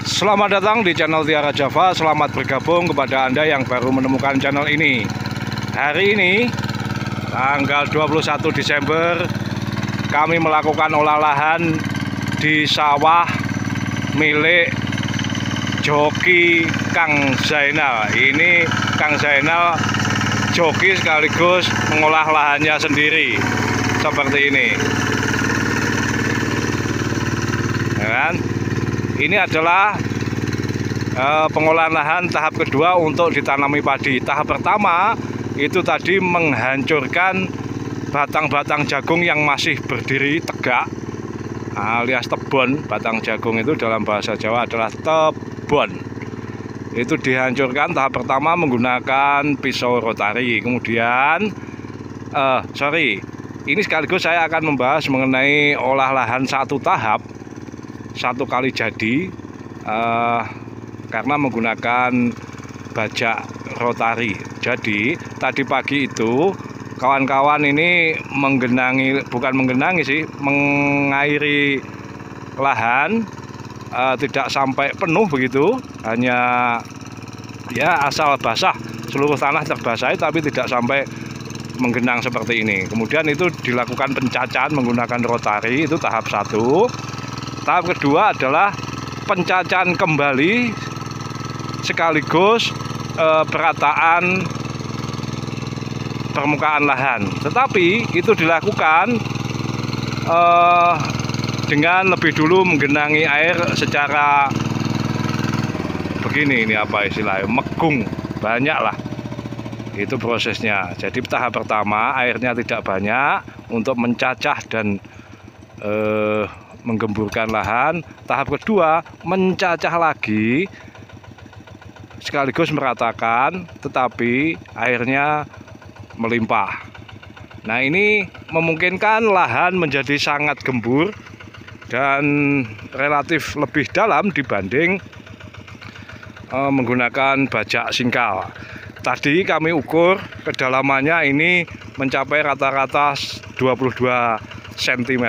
Selamat datang di channel Tiara Java. Selamat bergabung kepada Anda yang baru menemukan channel ini. Hari ini tanggal 21 Desember kami melakukan olah lahan di sawah milik joki Kang Zainal. Ini Kang Zainal joki sekaligus mengolah lahannya sendiri seperti ini, ya kan? Ini adalah pengolahan lahan tahap kedua untuk ditanami padi. Tahap pertama itu tadi menghancurkan batang-batang jagung yang masih berdiri tegak, alias tebon. Batang jagung itu dalam bahasa Jawa adalah tebon. Itu dihancurkan tahap pertama menggunakan pisau rotari. Kemudian ini sekaligus saya akan membahas mengenai olah lahan satu tahap, satu kali jadi, karena menggunakan bajak rotari. Jadi tadi pagi itu kawan-kawan ini mengairi lahan, tidak sampai penuh begitu, hanya ya asal basah, seluruh tanah terbasahi tapi tidak sampai menggenang seperti ini. Kemudian itu dilakukan pencacahan menggunakan rotari, itu tahap satu. Tahap kedua adalah pencacahan kembali sekaligus perataan permukaan lahan. Tetapi itu dilakukan dengan lebih dulu menggenangi air secara begini, ini apa istilahnya, megung, banyak lah. Itu prosesnya. Jadi tahap pertama airnya tidak banyak untuk mencacah dan menggemburkan lahan. Tahap kedua mencacah lagi sekaligus meratakan, tetapi airnya melimpah. Nah, ini memungkinkan lahan menjadi sangat gembur dan relatif lebih dalam dibanding menggunakan bajak singkal. Tadi kami ukur kedalamannya ini mencapai rata-rata 22 cm.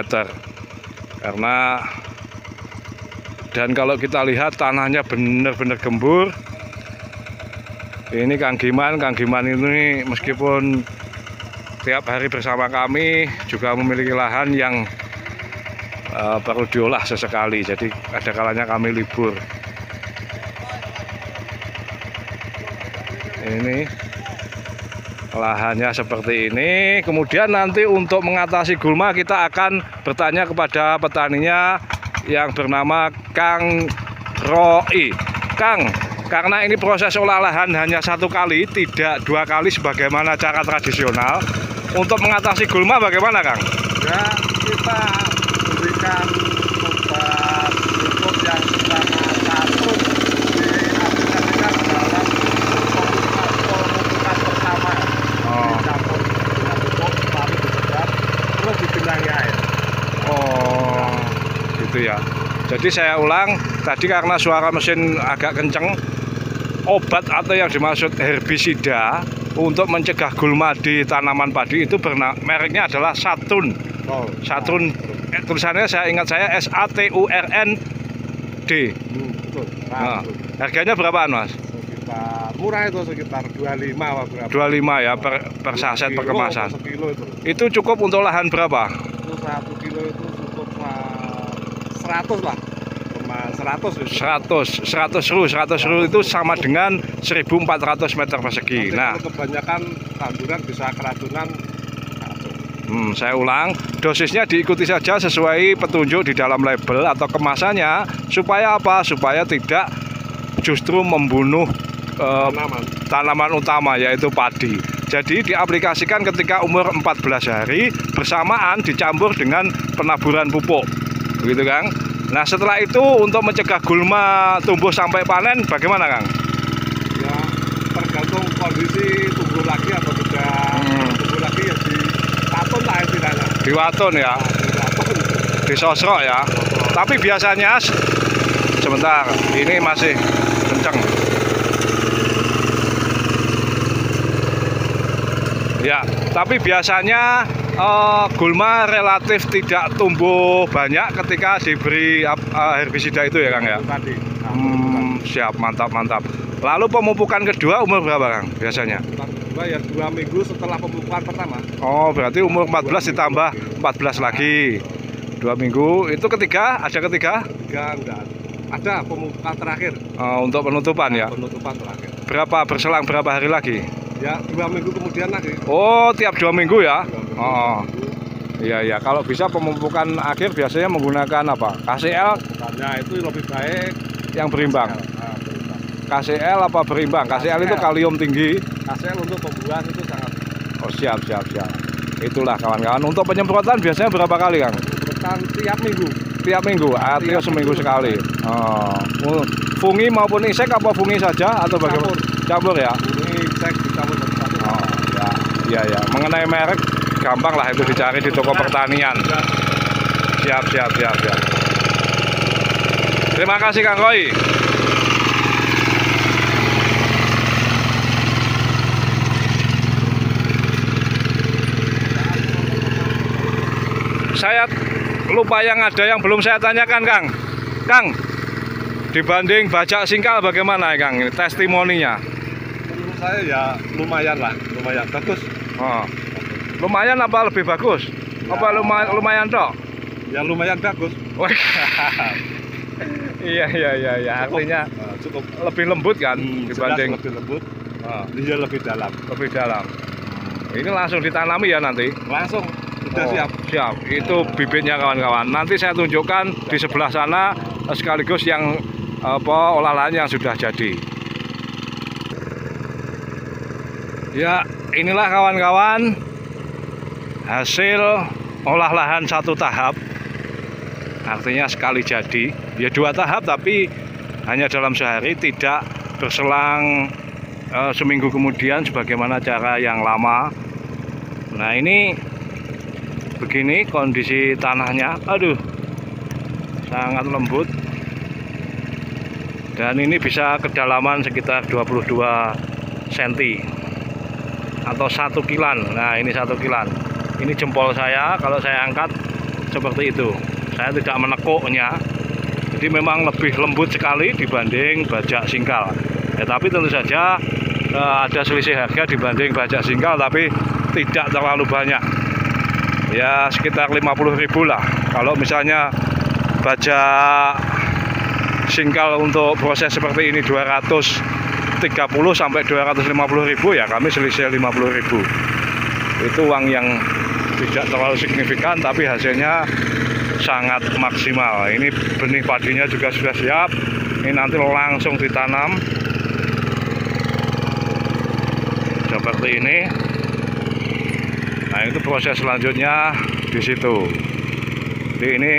Dan kalau kita lihat tanahnya benar-benar gembur. Ini Kang Giman ini meskipun tiap hari bersama kami juga memiliki lahan yang perlu diolah sesekali. Jadi ada kalanya kami libur. Ini lahannya seperti ini. Kemudian nanti untuk mengatasi gulma kita akan bertanya kepada petaninya yang bernama Kang Roy. Kang, karena ini proses olah lahan hanya satu kali, tidak dua kali sebagaimana cara tradisional. Untuk mengatasi gulma bagaimana, Kang? Ya, kita berikan obat rumput yang sangat satu diaplikasikan dalam pemupukan pertama. Dicampur dengan pupuk, lalu disedot, terus digenangi air. Oh, gitu ya. Jadi saya ulang, tadi karena suara mesin agak kenceng, obat atau yang dimaksud herbisida untuk mencegah gulma di tanaman padi itu mereknya adalah Saturn. Oh, Saturn, tulisannya saya ingat SATURND. betul. Nah, harganya berapaan, Mas? Sekitar murah itu, sekitar 25 apa berapa? 25 ya per saset, per kemasan. Sekilo itu. Itu cukup untuk lahan berapa? Itu 1 kilo itu cukup 100 lah. 100 ru itu sama dengan 1.400 meter persegi. Nah, kebanyakan tanduran bisa keracunan. Saya ulang, dosisnya diikuti saja sesuai petunjuk di dalam label atau kemasannya. Supaya apa? Supaya tidak justru membunuh tanaman utama, yaitu padi. Jadi diaplikasikan ketika umur 14 hari bersamaan dicampur dengan penaburan pupuk, begitu Kang. Nah, setelah itu untuk mencegah gulma tumbuh sampai panen bagaimana, Kang? Ya, tergantung kondisi tumbuh lagi atau tidak tumbuh lagi, ya diwaton lah istilahnya. Diwaton ya, disosrok ya. Tapi biasanya sebentar, ini masih kenceng. Ya, tapi biasanya gulma relatif tidak tumbuh banyak ketika diberi herbisida itu ya Kang ya? Tadi. Siap, mantap. Lalu pemupukan kedua umur berapa Kang biasanya? Kedua ya 2 minggu setelah pemupukan pertama. Oh, berarti umur 14 ditambah 14 lagi. 2 minggu. Itu ketiga, ada ketiga? Ketiga enggak. Ada pemupukan terakhir. Untuk penutupan ya? Penutupan terakhir. Berselang berapa hari lagi? Ya 2 minggu kemudian lagi. Oh, tiap 2 minggu ya? 2 minggu. Oh. Iya. Kalau bisa pemupukan akhir biasanya menggunakan apa? KCL? Nah, itu lebih baik Yang berimbang. berimbang. KCL apa berimbang? KCL itu kalium tinggi. KCL untuk tumbuhan itu sangat. Oh, siap. Itulah kawan-kawan. Untuk penyemprotan biasanya berapa kali Kang? Penyemprotan tiap minggu. Tiap minggu, artinya seminggu sekali. Fungi maupun insek apa fungi saja atau bagaimana? Campur ya? Ini cek dicampur satu-satu. Oh, ya. Mengenai merek gampang lah itu dicari di toko pertanian. Siap. Terima kasih Kang Roy. Saya lupa yang belum saya tanyakan Kang, dibanding bajak singkal bagaimana Kang ini testimoninya? Menurut saya ya lumayan bagus. Lumayan apa lebih bagus? Ya. Apa lumayan tok? Ya lumayan bagus. Iya. Artinya Cukup lebih lembut kan dibanding lebih lembut. Dia lebih dalam. Ini langsung ditanami ya nanti? Langsung sudah Siap. Itu bibitnya kawan-kawan. Nanti saya tunjukkan di sebelah sana sekaligus yang olahan yang sudah jadi. Ya, inilah kawan-kawan hasil olah lahan 1 tahap. Artinya sekali jadi. Ya 2 tahap tapi hanya dalam sehari, tidak berselang seminggu kemudian sebagaimana cara yang lama. Nah, ini begini kondisi tanahnya, aduh sangat lembut, dan ini bisa kedalaman sekitar 22 cm atau 1 kilan. Nah, ini 1 kilan, ini jempol saya kalau saya angkat seperti itu, saya tidak menekuknya, jadi memang lebih lembut sekali dibanding bajak singkal ya. Tapi tentu saja ada selisih harga dibanding bajak singkal, tapi tidak terlalu banyak ya, sekitar 50.000 lah. Kalau misalnya bajak singkal untuk proses seperti ini 230 sampai 250.000 ya, kami selisih 50.000. Itu uang yang tidak terlalu signifikan tapi hasilnya sangat maksimal. Ini benih padinya juga sudah siap, ini nanti langsung ditanam seperti ini. Nah, itu proses selanjutnya di situ. Jadi ini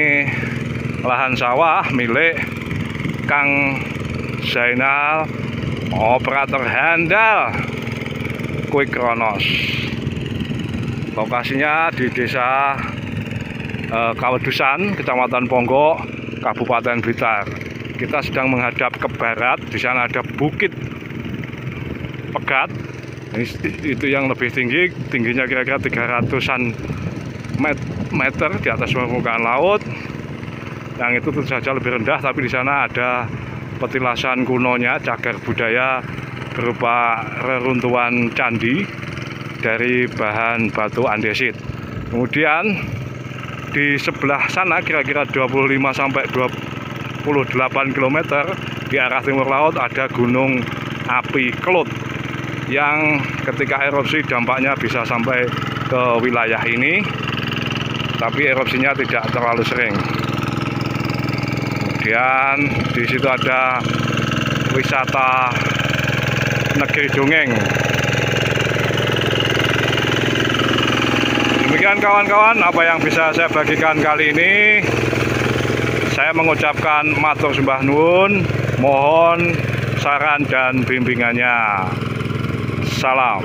lahan sawah milik Kang Zainal, operator handal Quick Kronos. Lokasinya di desa Kawedusan, Kecamatan Ponggok, Kabupaten Blitar. Kita sedang menghadap ke barat. Di sana ada Bukit Pegat. Itu yang lebih tinggi, tingginya kira-kira 300-an meter di atas permukaan laut. Yang itu tentu saja lebih rendah, tapi di sana ada petilasan kunonya, cagar budaya berupa reruntuhan candi dari bahan batu andesit. Kemudian di sebelah sana kira-kira 25 sampai 28 km di arah timur laut ada gunung api Kelut yang ketika erupsi dampaknya bisa sampai ke wilayah ini, tapi erupsinya tidak terlalu sering. Kemudian di situ ada wisata Negeri Dongeng. Demikian kawan-kawan apa yang bisa saya bagikan kali ini. Saya mengucapkan matur sembah nuwun, mohon saran dan bimbingannya. Salam.